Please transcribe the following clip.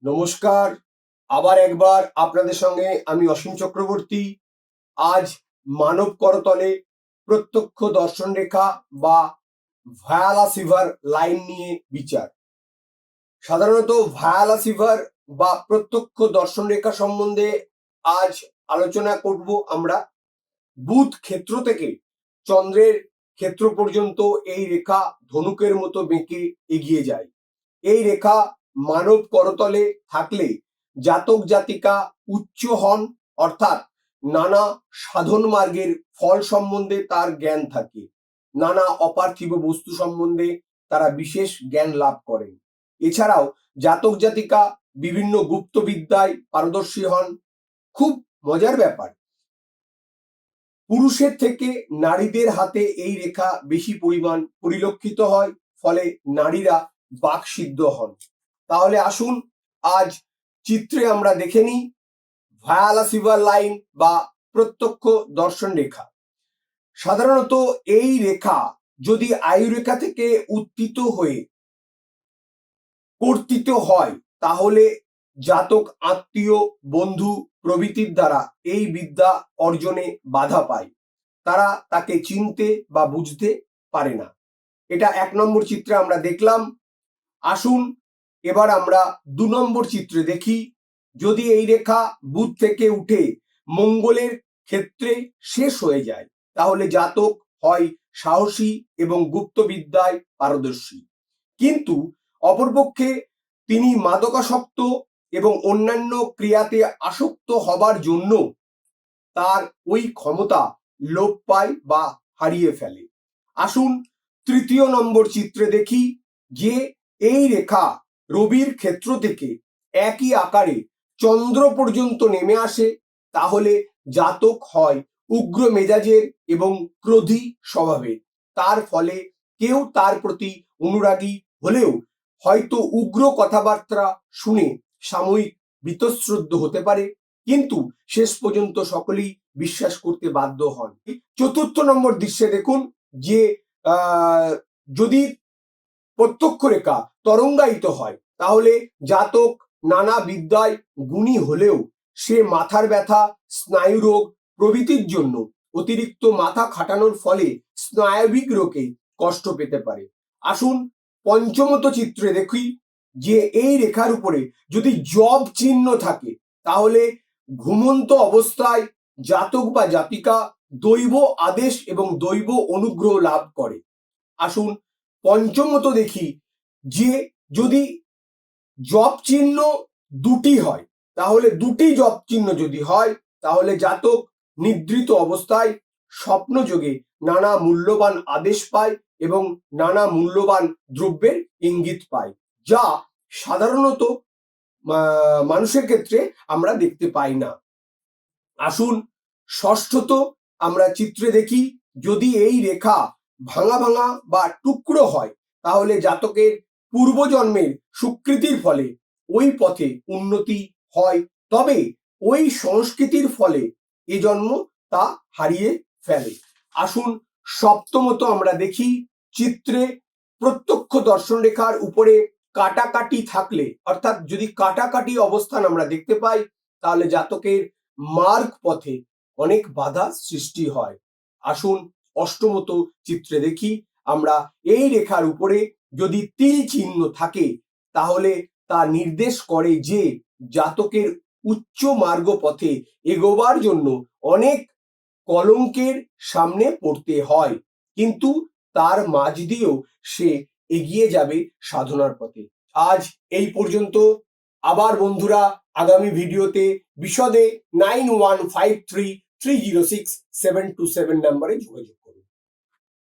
নমস্কার। আবার একবার আপনাদের সঙ্গে আমি অসীম চক্রবর্তী। আজ মানব করতলে প্রত্যক্ষ দর্শন রেখা বা ভায়ালা সিভার লাইন নিয়ে বিচার। সাধারণত ভায়ালা সিভার বা প্রত্যক্ষ দর্শন রেখা সম্বন্ধে আজ আলোচনা করব আমরা। বুধ ক্ষেত্র থেকে চন্দ্রের ক্ষেত্র পর্যন্ত এই রেখা ধনুকের মতো বেঁকে এগিয়ে যায়। এই রেখা মানব করতলে থাকলে জাতক জাতিকা উচ্চ হন, অর্থাৎ নানা সাধন মার্গের ফল সম্বন্ধে তার জ্ঞান থাকে। নানা অপার্থিব বস্তু সম্বন্ধে তারা বিশেষ জ্ঞান লাভ করেন। এছাড়াও জাতক জাতিকা বিভিন্ন গুপ্ত বিদ্যায় পারদর্শী হন। খুব মজার ব্যাপার, পুরুষের থেকে নারীদের হাতে এই রেখা বেশি পরিমাণ পরিলক্ষিত হয়, ফলে নারীরা বাকসিদ্ধ হন। তাহলে আসুন আজ চিত্রে আমরা দেখে নিই ভায়ালা সিভার লাইন বা প্রত্যক্ষ দর্শন রেখা। সাধারণত এই রেখা যদি আয়ুরেখা থেকে উত্থিত হয়ে কর্তিত হয় তাহলে জাতক আত্মীয় বন্ধু প্রভৃতির দ্বারা এই বিদ্যা অর্জনে বাধা পায়। তারা তাকে চিনতে বা বুঝতে পারে না। এটা 1 নম্বর চিত্রে আমরা দেখলাম। আসুন এবার আমরা 2 নম্বর চিত্রে দেখি। যদি এই রেখা বুধ থেকে উঠে মঙ্গলের ক্ষেত্রে শেষ হয়ে যায় তাহলে জাতক হয় সাহসী এবং গুপ্তবিদ্যায় পারদর্শী, কিন্তু অপরপক্ষে তিনি মাদকাসক্ত এবং অন্যান্য ক্রিয়াতে আসক্ত হবার জন্য তার ওই ক্ষমতা লোপ পায় বা হারিয়ে ফেলে। আসুন 3 নম্বর চিত্রে দেখি যে এই রেখা রবির ক্ষেত্র থেকে একই আকারে চন্দ্র পর্যন্ত নেমে আসে তাহলে জাতক হয় উগ্র মেজাজের এবং ক্রোধী স্বভাবের। তার ফলে কেউ তার প্রতি অনুরাগী হলেও হয়তো উগ্র কথাবার্তা শুনে সাময়িক বীতশ্রদ্ধ হতে পারে, কিন্তু শেষ পর্যন্ত সকলেই বিশ্বাস করতে বাধ্য হন। 4 নম্বর দৃশ্যে দেখুন যে যদি প্রত্যক্ষ রেখা তরঙ্গায়িত হয় তাহলে জাতক নানা বিদ্যায় গুণী হলেও সে মাথার ব্যথা, স্নায়ুরোগ প্রভৃতির জন্য অতিরিক্ত মাথা খাটানোর ফলে স্নায়বিক রোগে কষ্ট পেতে পারে। আসুন পঞ্চমত চিত্রে দেখি যে এই রেখার উপরে যদি জব চিহ্ন থাকে তাহলে ঘুমন্ত অবস্থায় জাতক বা জাতিকা দৈব আদেশ এবং দৈব অনুগ্রহ লাভ করে। আসুন পঞ্চমত দেখি যে যদি জপ চিহ্ন দুটি হয় তাহলে দুটি জপ চিহ্ন যদি হয় তাহলে জাতক নিদ্রিত অবস্থায় স্বপ্নযোগে নানা মূল্যবান আদেশ পায় এবং নানা মূল্যবান দ্রব্যের ইঙ্গিত পায়, যা সাধারণত মানুষের ক্ষেত্রে আমরা দেখতে পাই না। আসুন ষষ্ঠত আমরা চিত্রে দেখি যদি এই রেখা ভাঙা ভাঙা বা টুকরো হয় তাহলে জাতকের পূর্বজন্মের সুকৃতির ফলে ওই পথে উন্নতি হয়, তবে ওই সংস্কৃতির ফলে এ জন্ম তা হারিয়ে ফেলে। আসুন সপ্তমত আমরা দেখি চিত্রে প্রত্যক্ষ দর্শন রেখার উপরে কাটাকাটি থাকলে, অর্থাৎ যদি কাটাকাটি অবস্থান আমরা দেখতে পাই তাহলে জাতকের মার্গ পথে অনেক বাধা সৃষ্টি হয়। আসুন অষ্টমত চিত্রে দেখি আমরা এই রেখার উপরে যদি তিল চিহ্ন থাকে তাহলে তা নির্দেশ করে যে জাতকের উচ্চ মার্গ পথে এগোবার জন্য অনেক কলঙ্কের সামনে পড়তে হয়, কিন্তু তার মাঝ দিয়েও সে এগিয়ে যাবে সাধনার পথে। আজ এই পর্যন্ত। আবার বন্ধুরা আগামী ভিডিওতে বিশদে 9153306727 নম্বরে যোগাযোগ।